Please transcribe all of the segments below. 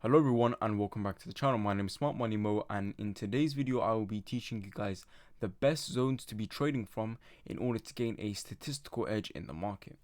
Hello everyone and welcome back to the channel. My name is Smart Money Mo, and in today's video I will be teaching you guys the best zones to be trading from in order to gain a statistical edge in the market.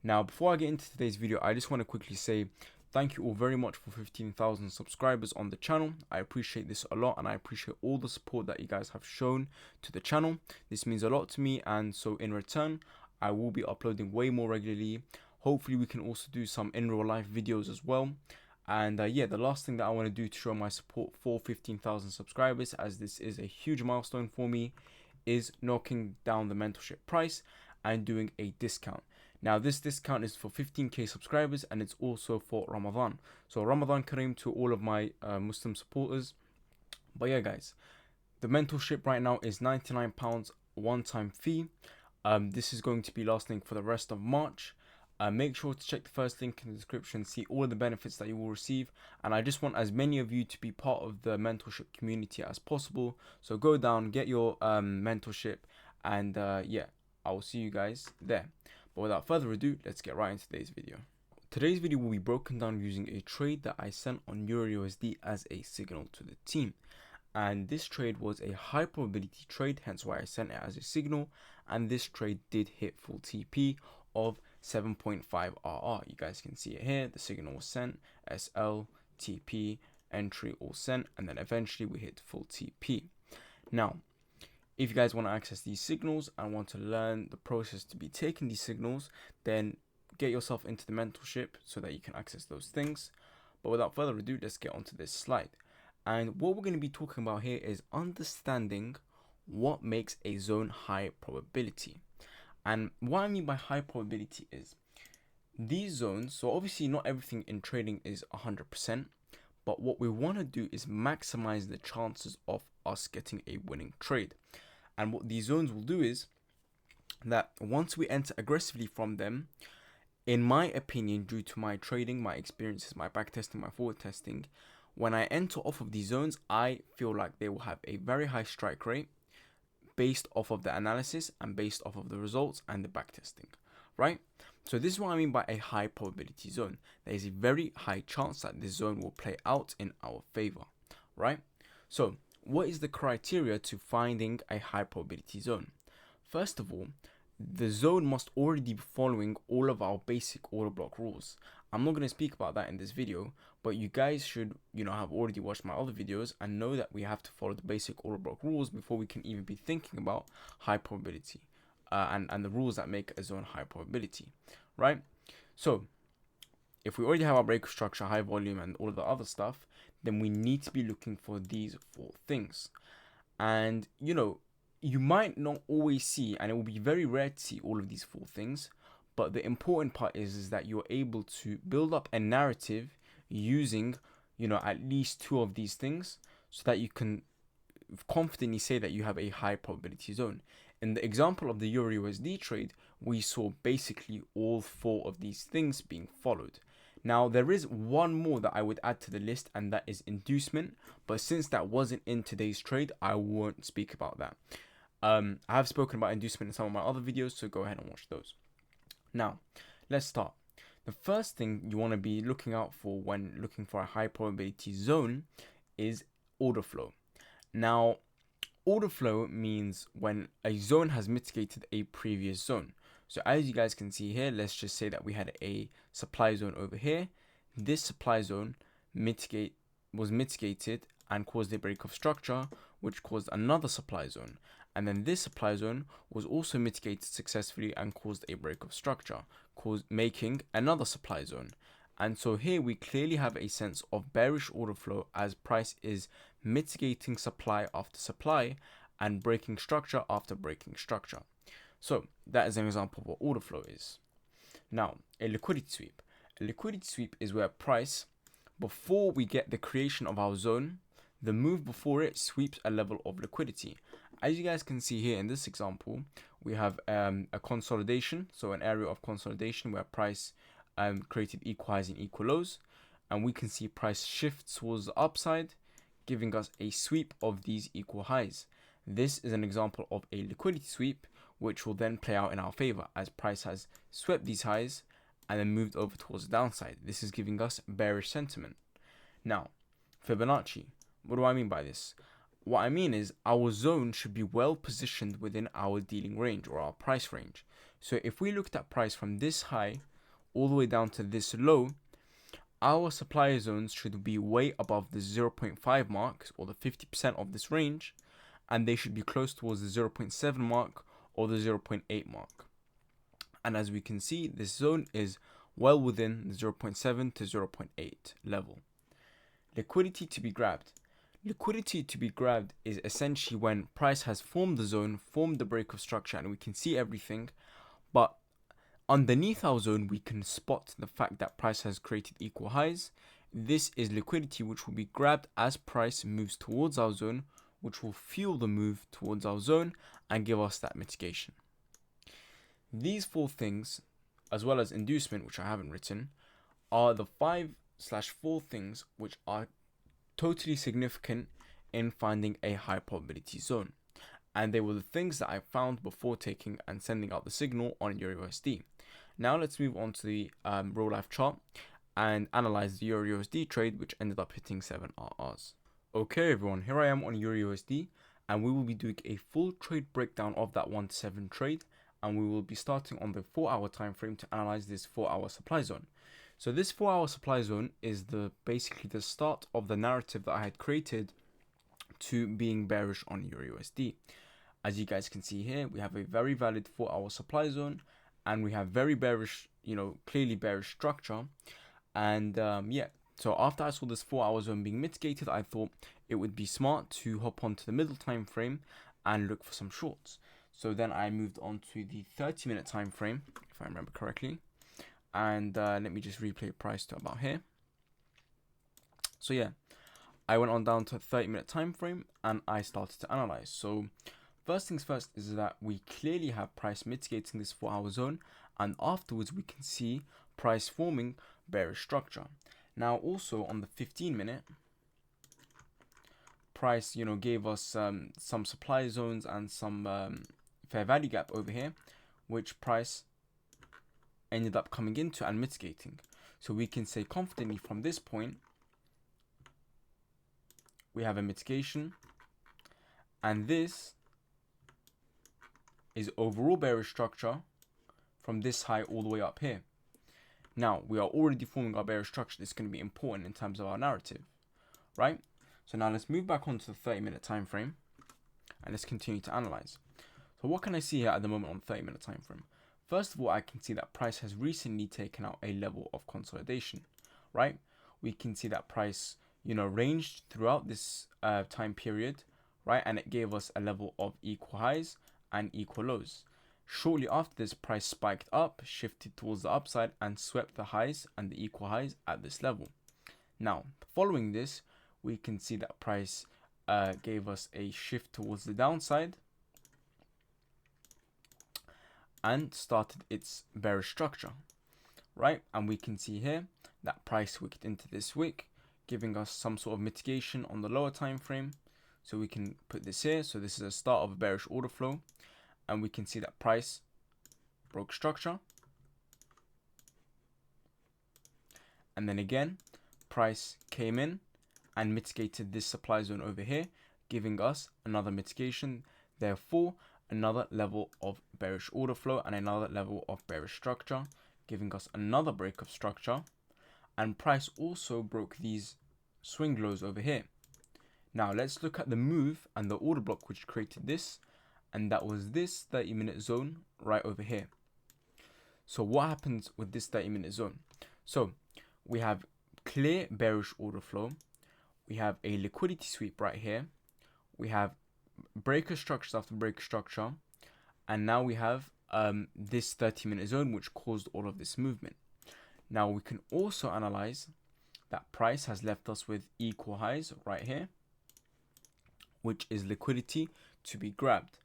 Now before I get into today's video, I just want to quickly say thank you all very much for 15,000 subscribers on the channel. I appreciate this a lot and I appreciate all the support that you guys have shown to the channel. This means a lot to me, and so in return I will be uploading way more regularly. Hopefully we can also do some in real life videos as well. And yeah, the last thing that I want to do to show my support for 15,000 subscribers, as this is a huge milestone for me, is knocking down the mentorship price and doing a discount. Now this discount is for 15k subscribers and it's also for Ramadan. So Ramadan Kareem to all of my Muslim supporters. But yeah guys, the mentorship right now is £99 one-time fee. This is going to be lasting for the rest of March. Make sure to check the first link in the description, see all the benefits that you will receive, and I just want as many of you to be part of the mentorship community as possible. So go down, get your mentorship, and yeah, I will see you guys there. But without further ado, let's get right into today's video. Today's video will be broken down using a trade that I sent on EURUSD as a signal to the team. And this trade was a high probability trade, hence why I sent it as a signal, and this trade did hit full TP of 7.5 RR. You guys can see it here. The signal was sent, SL, TP, entry all sent, and then eventually we hit full TP. Now, if you guys want to access these signals and want to learn the process to be taking these signals, then get yourself into the mentorship so that you can access those things. But without further ado, let's get onto this slide. And what we're going to be talking about here is understanding what makes a zone high probability. And what I mean by high probability is these zones, so obviously not everything in trading is 100%, but what we want to do is maximize the chances of us getting a winning trade. And what these zones will do is that once we enter aggressively from them, in my opinion, due to my trading, my experiences, my back testing, my forward testing, when I enter off of these zones, I feel like they will have a very high strike rate based off of the analysis and based off of the results and the backtesting, right? So this is what I mean by a high probability zone. There is a very high chance that this zone will play out in our favor, right? So what is the criteria to finding a high probability zone? First of all, the zone must already be following all of our basic order block rules. I'm not going to speak about that in this video, but you guys should, have already watched my other videos and know that we have to follow the basic order block rules before we can even be thinking about high probability and the rules that make a zone high probability, right? So if we already have our breaker structure, high volume, and all of the other stuff, then we need to be looking for these four things. And, you might not always see, and it will be very rare to see all of these four things, but the important part is that you're able to build up a narrative using, at least two of these things so that you can confidently say that you have a high probability zone. In the example of the EURUSD trade, we saw basically all four of these things being followed. Now, there is one more that I would add to the list, and that is inducement, but since that wasn't in today's trade, I won't speak about that. I have spoken about inducement in some of my other videos, so go ahead and watch those. Now, let's start. The first thing you want to be looking out for when looking for a high probability zone is order flow. Now, order flow means when a zone has mitigated a previous zone. So as you guys can see here, let's just say that we had a supply zone over here. This supply zone was mitigated and caused a break of structure, which caused another supply zone. And then this supply zone was also mitigated successfully and caused a break of structure, making another supply zone. And so here we clearly have a sense of bearish order flow as price is mitigating supply after supply and breaking structure after breaking structure. So that is an example of what order flow is. Now, a liquidity sweep. A liquidity sweep is where price, before we get the creation of our zone, the move before it sweeps a level of liquidity. As you guys can see here in this example, we have a consolidation, so an area of consolidation where price created equal highs and equal lows, and we can see price shift towards the upside, giving us a sweep of these equal highs. This is an example of a liquidity sweep, which will then play out in our favor as price has swept these highs and then moved over towards the downside. This is giving us bearish sentiment. Now, Fibonacci. What do I mean by this? What I mean is our zone should be well positioned within our dealing range or our price range. So if we looked at price from this high all the way down to this low, our supply zones should be way above the 0.5 mark or the 50% of this range, and they should be close towards the 0.7 mark or the 0.8 mark. And as we can see, this zone is well within the 0.7 to 0.8 level. Liquidity to be grabbed. Liquidity to be grabbed is essentially when price has formed the zone, formed the break of structure, and we can see everything, but underneath our zone, we can spot the fact that price has created equal highs. This is liquidity which will be grabbed as price moves towards our zone, which will fuel the move towards our zone and give us that mitigation. These 4 things, as well as inducement, which I haven't written, are the 5/4 things which are totally significant in finding a high probability zone. And they were the things that I found before taking and sending out the signal on EURUSD. Now let's move on to the real life chart and analyze the EURUSD trade, which ended up hitting 7 RRs. Okay everyone, here I am on EURUSD, and we will be doing a full trade breakdown of that 1-7 trade, and we will be starting on the 4-hour time frame to analyze this 4-hour supply zone. So this 4-hour supply zone is basically the start of the narrative that I had created to being bearish on EURUSD. As you guys can see here, we have a very valid 4-hour supply zone, and we have very bearish, clearly bearish structure. And so after I saw this 4-hour zone being mitigated, I thought it would be smart to hop onto the middle time frame and look for some shorts. So then I moved on to the 30-minute time frame, if I remember correctly. And let me just replay price to about here. So yeah, I went on down to a 30-minute time frame and I started to analyze. So first things first is that we clearly have price mitigating this 4-hour zone, and afterwards we can see price forming bearish structure. Now also on the 15-minute, price gave us some supply zones and some fair value gap over here, which price ended up coming into and mitigating. So we can say confidently from this point we have a mitigation, and this is overall bearish structure from this high all the way up here. Now we are already forming our bearish structure. This is going to be important in terms of our narrative, right? So now let's move back onto the 30-minute time frame and let's continue to analyze. So what can I see here at the moment on the 30-minute time frame? First of all, I can see that price has recently taken out a level of consolidation, right? We can see that price, ranged throughout this time period, right? And it gave us a level of equal highs and equal lows. Shortly after this, price spiked up, shifted towards the upside, and swept the highs and the equal highs at this level. Now, following this, we can see that price gave us a shift towards the downside and started its bearish structure, right? And we can see here that price wicked into this wick, giving us some sort of mitigation on the lower time frame. So we can put this here. So this is a start of a bearish order flow, and we can see that price broke structure, and then again price came in and mitigated this supply zone over here, giving us another mitigation, therefore another level of bearish order flow and another level of bearish structure, giving us another break of structure. And price also broke these swing lows over here. Now let's look at the move and the order block which created this, and that was this 30-minute zone right over here. So what happens with this 30-minute zone? So we have clear bearish order flow, we have a liquidity sweep right here, we have breaker structures after breaker structure, and now we have this 30-minute zone which caused all of this movement. Now we can also analyze that price has left us with equal highs right here, which is liquidity to be grabbed.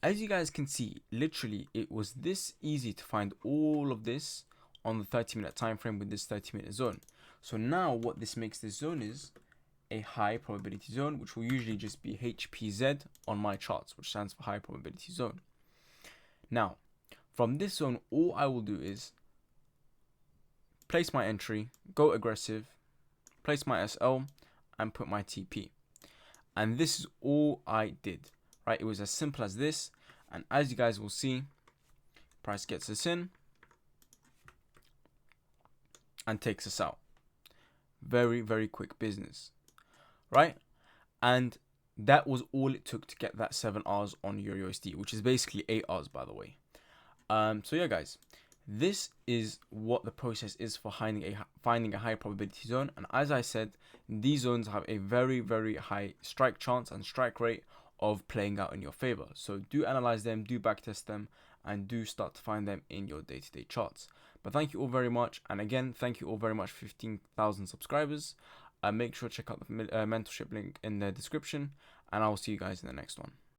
As you guys can see, literally it was this easy to find all of this on the 30-minute time frame with this 30-minute zone. So now what this makes this zone is a high probability zone, which will usually just be HPZ on my charts, which stands for high probability zone. Now from this zone, all I will do is place my entry, go aggressive, place my SL, and put my TP. And this is all I did, right? It was as simple as this. And as you guys will see, price gets us in and takes us out. Very, very quick business, right? And that was all it took to get that 7 Rs on EURUSD, which is basically 8 Rs, by the way. So yeah, guys, this is what the process is for finding a high probability zone. And as I said, these zones have a very, very high strike chance and strike rate of playing out in your favor. So do analyze them, do backtest them, and do start to find them in your day-to-day charts. But thank you all very much. And again, thank you all very much for 15,000 subscribers. Make sure to check out the mentorship link in the description, and I will see you guys in the next one.